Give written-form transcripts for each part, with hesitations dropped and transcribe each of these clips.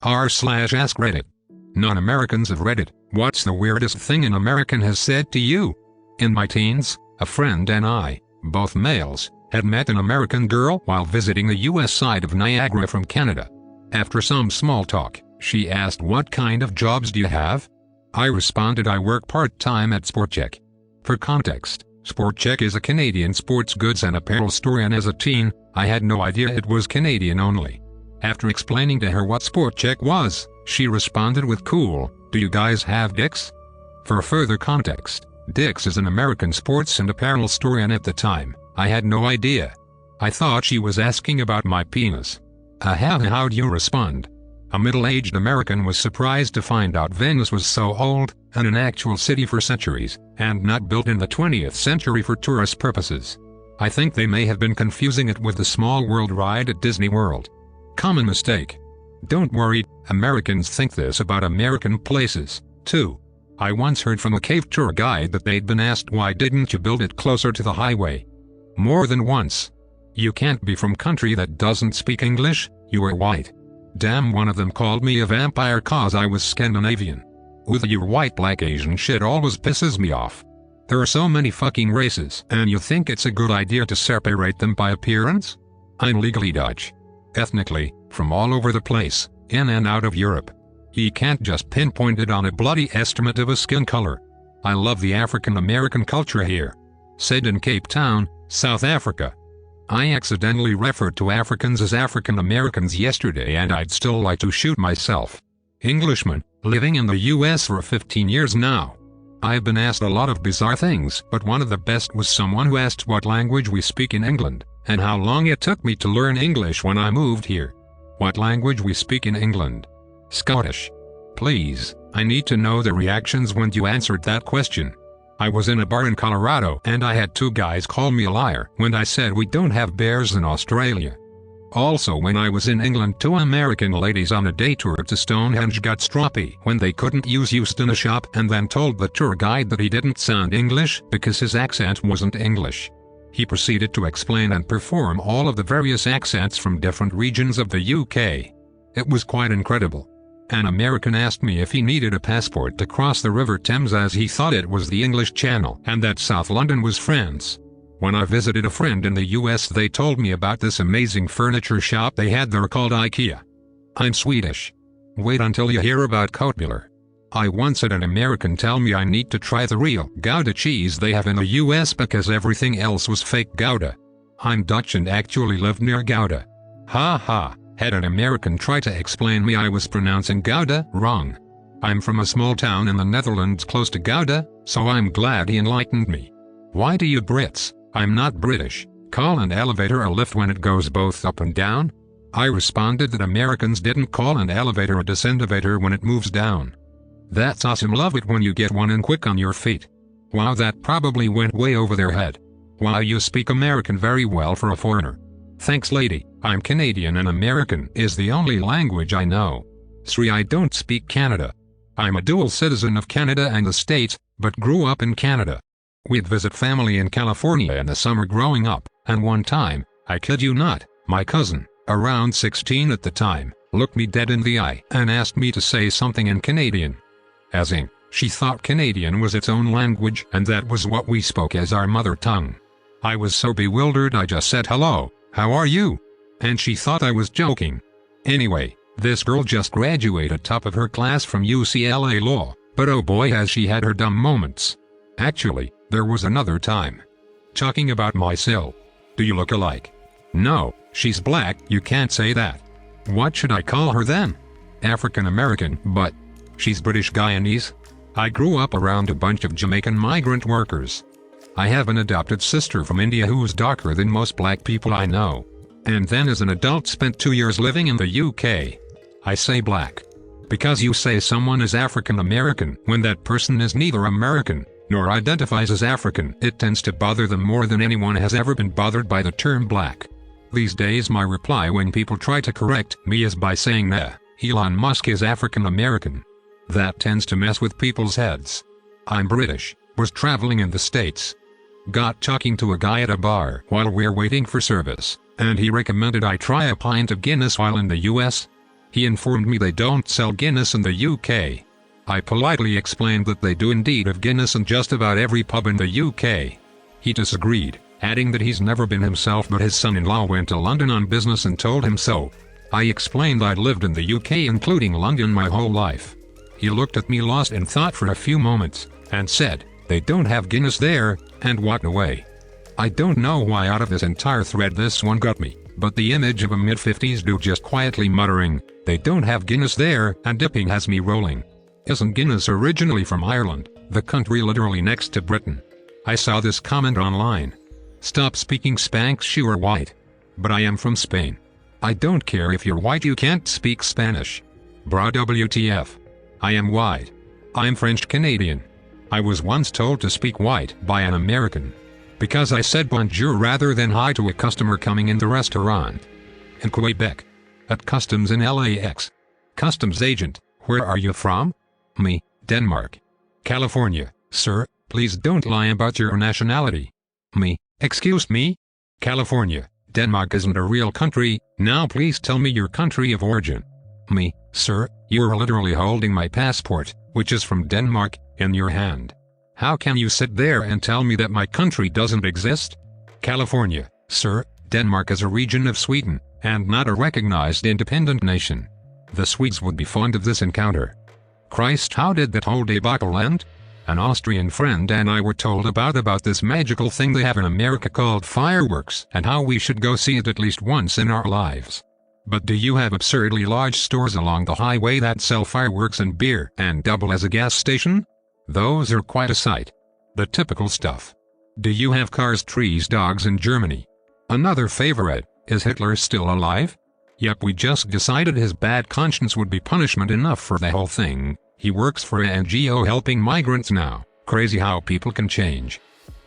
r/AskReddit. Non-Americans of Reddit, what's the weirdest thing an American has said to you? In my teens, a friend and I, both males, had met an American girl while visiting the US side of Niagara from Canada. After some small talk, she asked, "What kind of jobs do you have?" I responded, "I work part-time at SportCheck." For context, SportCheck is a Canadian sports goods and apparel store, and as a teen, I had no idea it was Canadian only. After explaining to her what SportCheck was, she responded with, "Cool, do you guys have Dick's?" For further context, Dick's is an American sports and apparel store, and at the time, I had no idea. I thought she was asking about my penis. How'd you respond? A middle-aged American was surprised to find out Venice was so old, and an actual city for centuries, and not built in the 20th century for tourist purposes. I think they may have been confusing it with the Small World ride at Disney World. Common mistake. Don't worry, Americans think this about American places, too. I once heard from a cave tour guide that they'd been asked, "Why didn't you build it closer to the highway?" More than once. You can't be from country that doesn't speak English, you are white. Damn, one of them called me a vampire cause I was Scandinavian. With your white black Asian shit always pisses me off. There are so many fucking races, and you think it's a good idea to separate them by appearance? I'm legally Dutch. Ethnically, from all over the place, in and out of Europe. You can't just pinpoint it on a bloody estimate of a skin color. I love the African American culture here. Said in Cape Town, South Africa. I accidentally referred to Africans as African Americans yesterday, and I'd still like to shoot myself. Englishman, living in the US for 15 years now. I've been asked a lot of bizarre things, but one of the best was someone who asked what language we speak in England, and how long it took me to learn English when I moved here. What language we speak in England? Scottish. Please, I need to know the reactions when you answered that question. I was in a bar in Colorado, and I had two guys call me a liar when I said we don't have bears in Australia. Also, when I was in England, two American ladies on a day tour to Stonehenge got stroppy when they couldn't use used in a shop, and then told the tour guide that he didn't sound English because his accent wasn't English. He proceeded to explain and perform all of the various accents from different regions of the UK. It was quite incredible. An American asked me if he needed a passport to cross the River Thames, as he thought it was the English Channel and that South London was France. When I visited a friend in the US, they told me about this amazing furniture shop they had there called IKEA. I'm Swedish. Wait until you hear about Köttbullar. I once had an American tell me I need to try the real Gouda cheese they have in the US because everything else was fake Gouda. I'm Dutch and actually lived near Gouda. Ha ha. Had an American try to explain me I was pronouncing Gouda wrong. I'm from a small town in the Netherlands close to Gouda, so I'm glad he enlightened me. Why do you Brits, I'm not British, call an elevator a lift when it goes both up and down? I responded that Americans didn't call an elevator a descendivator when it moves down. That's awesome, love it when you get one in quick on your feet. Wow, that probably went way over their head. Wow, you speak American very well for a foreigner. Thanks lady, I'm Canadian and American is the only language I know. 3. I don't speak Canada. I'm a dual citizen of Canada and the States, but grew up in Canada. We'd visit family in California in the summer growing up, and one time, I kid you not, my cousin, around 16 at the time, looked me dead in the eye and asked me to say something in Canadian. As in, she thought Canadian was its own language and that was what we spoke as our mother tongue. I was so bewildered I just said hello. How are you? And she thought I was joking. Anyway, this girl just graduated top of her class from UCLA Law, but oh boy has she had her dumb moments. Actually, there was another time. Talking about myself. Do you look alike? No, she's black, you can't say that. What should I call her then? African American, but she's British Guyanese. I grew up around a bunch of Jamaican migrant workers. I have an adopted sister from India who's darker than most black people I know. And then as an adult spent 2 years living in the UK. I say black. Because you say someone is African American when that person is neither American nor identifies as African, it tends to bother them more than anyone has ever been bothered by the term black. These days my reply when people try to correct me is by saying nah, Elon Musk is African American. That tends to mess with people's heads. I'm British, was traveling in the States. Got talking to a guy at a bar while we're waiting for service, and he recommended I try a pint of Guinness while in the US. He informed me they don't sell Guinness in the UK. I politely explained that they do indeed have Guinness in just about every pub in the UK. He disagreed, adding that he's never been himself but his son-in-law went to London on business and told him so. I explained I'd lived in the UK including London my whole life. He looked at me lost in thought for a few moments, and said, "They don't have Guinness there," and walked away. I don't know why out of this entire thread this one got me, but the image of a mid-50s dude just quietly muttering, "They don't have Guinness there," and dipping has me rolling. Isn't Guinness originally from Ireland, the country literally next to Britain? I saw this comment online. Stop speaking Spanx, you are white. But I am from Spain. I don't care if you're white, you can't speak Spanish. Bra WTF. I am white. I'm French Canadian. I was once told to speak white by an American, because I said bonjour rather than hi to a customer coming in the restaurant. In Quebec. At customs in LAX. Customs agent, where are you from? Me, Denmark. California, sir, please don't lie about your nationality. Me, excuse me? California, Denmark isn't a real country, now please tell me your country of origin. Me, sir, you're literally holding my passport, which is from Denmark, in your hand. How can you sit there and tell me that my country doesn't exist? California, sir, Denmark is a region of Sweden, and not a recognized independent nation. The Swedes would be fond of this encounter. Christ, how did that whole debacle end? An Austrian friend and I were told about this magical thing they have in America called fireworks, and how we should go see it at least once in our lives. But do you have absurdly large stores along the highway that sell fireworks and beer and double as a gas station? Those are quite a sight. The typical stuff. Do you have cars, trees, dogs in Germany? Another favorite, is Hitler still alive? Yep, we just decided his bad conscience would be punishment enough for the whole thing. He works for an NGO helping migrants now. Crazy how people can change.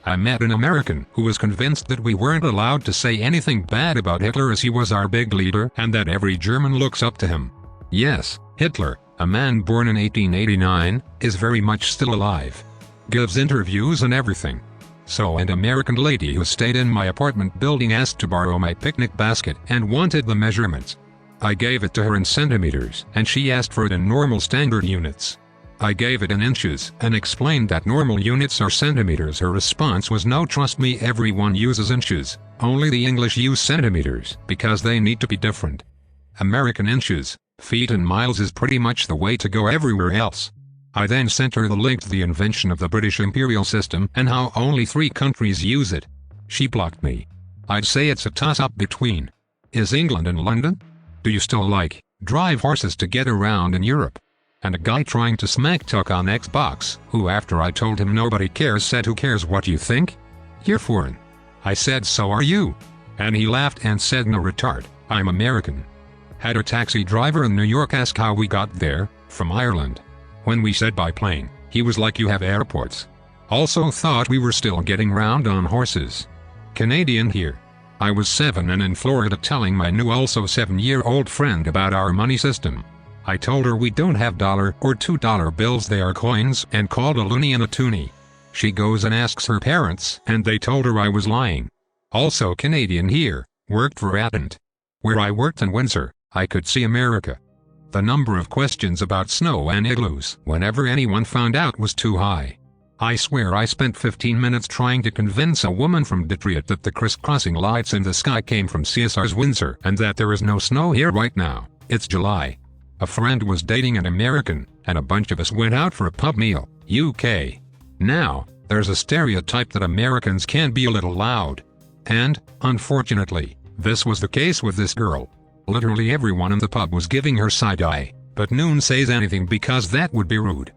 I met an American who was convinced that we weren't allowed to say anything bad about Hitler as he was our big leader and that every German looks up to him. Yes, Hitler, a man born in 1889, is very much still alive. Gives interviews and everything. So an American lady who stayed in my apartment building asked to borrow my picnic basket and wanted the measurements. I gave it to her in centimeters and she asked for it in normal standard units. I gave it in inches and explained that normal units are centimeters. Her response was no, trust me, everyone uses inches, only the English use centimeters because they need to be different. American inches, feet and miles is pretty much the way to go everywhere else. I then sent her the link to the invention of the British imperial system and how only 3 countries use it. She blocked me. I'd say it's a toss-up between. Is England and London? Do you still drive horses to get around in Europe? And a guy trying to smack talk on Xbox, who after I told him nobody cares said, who cares what you think? You're foreign. I said, so are you. And he laughed and said, no retard, I'm American. Had a taxi driver in New York ask how we got there, from Ireland. When we said by plane, he was like, you have airports. Also thought we were still getting round on horses. Canadian here. I was 7 and in Florida telling my new also 7-year-old friend about our money system. I told her we don't have $1 or $2 bills, they are coins, and called a loony and a toonie. She goes and asks her parents, and they told her I was lying. Also Canadian here, worked for Atent. Where I worked in Windsor, I could see America. The number of questions about snow and igloos whenever anyone found out was too high. I swear I spent 15 minutes trying to convince a woman from Detroit that the crisscrossing lights in the sky came from CSR's Windsor and that there is no snow here right now, it's July. A friend was dating an American, and a bunch of us went out for a pub meal, UK. Now, there's a stereotype that Americans can be a little loud. And, unfortunately, this was the case with this girl. Literally everyone in the pub was giving her side-eye, but no one says anything because that would be rude.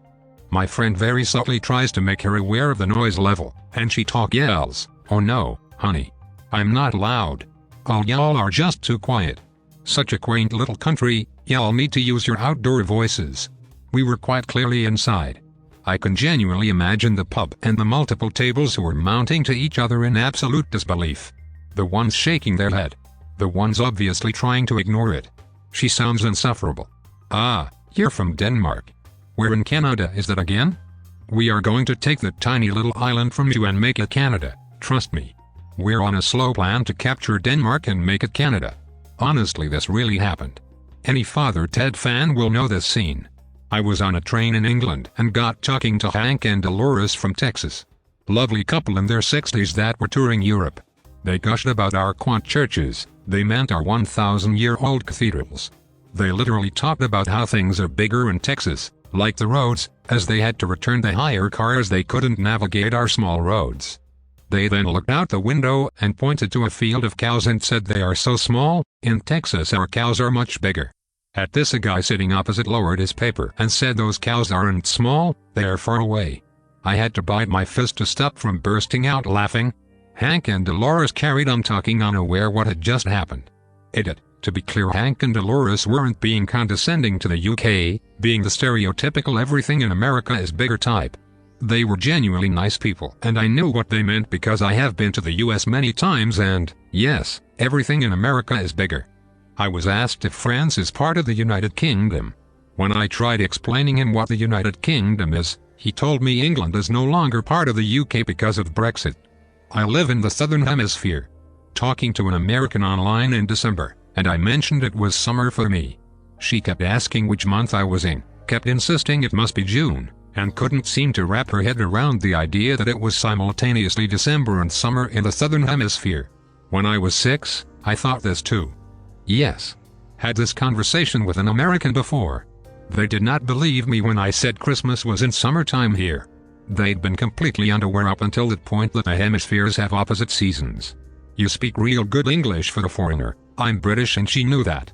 My friend very subtly tries to make her aware of the noise level, and she yells, oh no, honey. I'm not loud. All y'all are just too quiet. Such a quaint little country, y'all need to use your outdoor voices. We were quite clearly inside. I can genuinely imagine the pub and the multiple tables who were mounting to each other in absolute disbelief. The ones shaking their head. The ones obviously trying to ignore it. She sounds insufferable. Ah, you're from Denmark. Where in Canada is that again? We are going to take that tiny little island from you and make it Canada, trust me. We're on a slow plan to capture Denmark and make it Canada. Honestly, this really happened. Any Father Ted fan will know this scene. I was on a train in England and got talking to Hank and Dolores from Texas. Lovely couple in their 60s that were touring Europe. They gushed about our quaint churches. They meant our 1,000-year-old cathedrals. They literally talked about how things are bigger in Texas, like the roads, as they had to return the hire cars they couldn't navigate our small roads. They then looked out the window and pointed to a field of cows and said they are so small, in Texas our cows are much bigger. At this a guy sitting opposite lowered his paper and said those cows aren't small, they are far away. I had to bite my fist to stop from bursting out laughing. Hank and Dolores carried on talking unaware what had just happened. To be clear, Hank and Dolores weren't being condescending to the UK, being the stereotypical everything in America is bigger type. They were genuinely nice people, and I knew what they meant because I have been to the US many times and, yes, everything in America is bigger. I was asked if France is part of the United Kingdom. When I tried explaining him what the United Kingdom is, he told me England is no longer part of the UK because of Brexit. I live in the Southern Hemisphere. Talking to an American online in December, and I mentioned it was summer for me. She kept asking which month I was in, kept insisting it must be June, and couldn't seem to wrap her head around the idea that it was simultaneously December and summer in the Southern Hemisphere. When I was 6, I thought this too. Yes. Had this conversation with an American before. They did not believe me when I said Christmas was in summertime here. They'd been completely unaware up until that point that the hemispheres have opposite seasons. You speak real good English for a foreigner. I'm British and she knew that.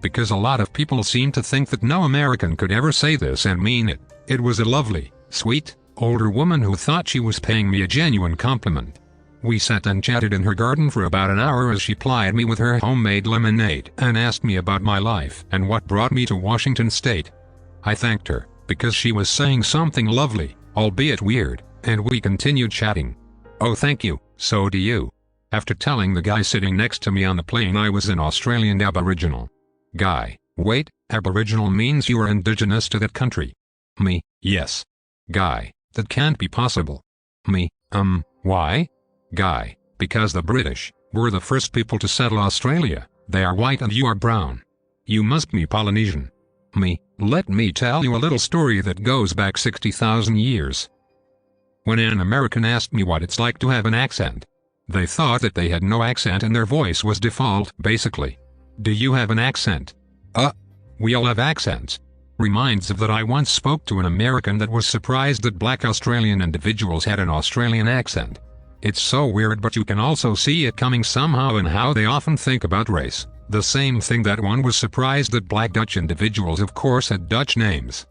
Because a lot of people seem to think that no American could ever say this and mean it. It was a lovely, sweet, older woman who thought she was paying me a genuine compliment. We sat and chatted in her garden for about an hour as she plied me with her homemade lemonade and asked me about my life and what brought me to Washington State. I thanked her, because she was saying something lovely, albeit weird, and we continued chatting. Oh thank you, so do you. After telling the guy sitting next to me on the plane I was an Australian Aboriginal. Guy: wait, Aboriginal means you are indigenous to that country. Me: yes. Guy: that can't be possible. Me: why? Guy: because the British were the first people to settle Australia. They are white and you are brown. You must be Polynesian. Me: let me tell you a little story that goes back 60,000 years. When an American asked me what it's like to have an accent, they thought that they had no accent and their voice was default, basically. Do you have an accent? We all have accents. Reminds of that I once spoke to an American that was surprised that black Australian individuals had an Australian accent. It's so weird, but you can also see it coming somehow in how they often think about race. The same thing that one was surprised that black Dutch individuals of course had Dutch names.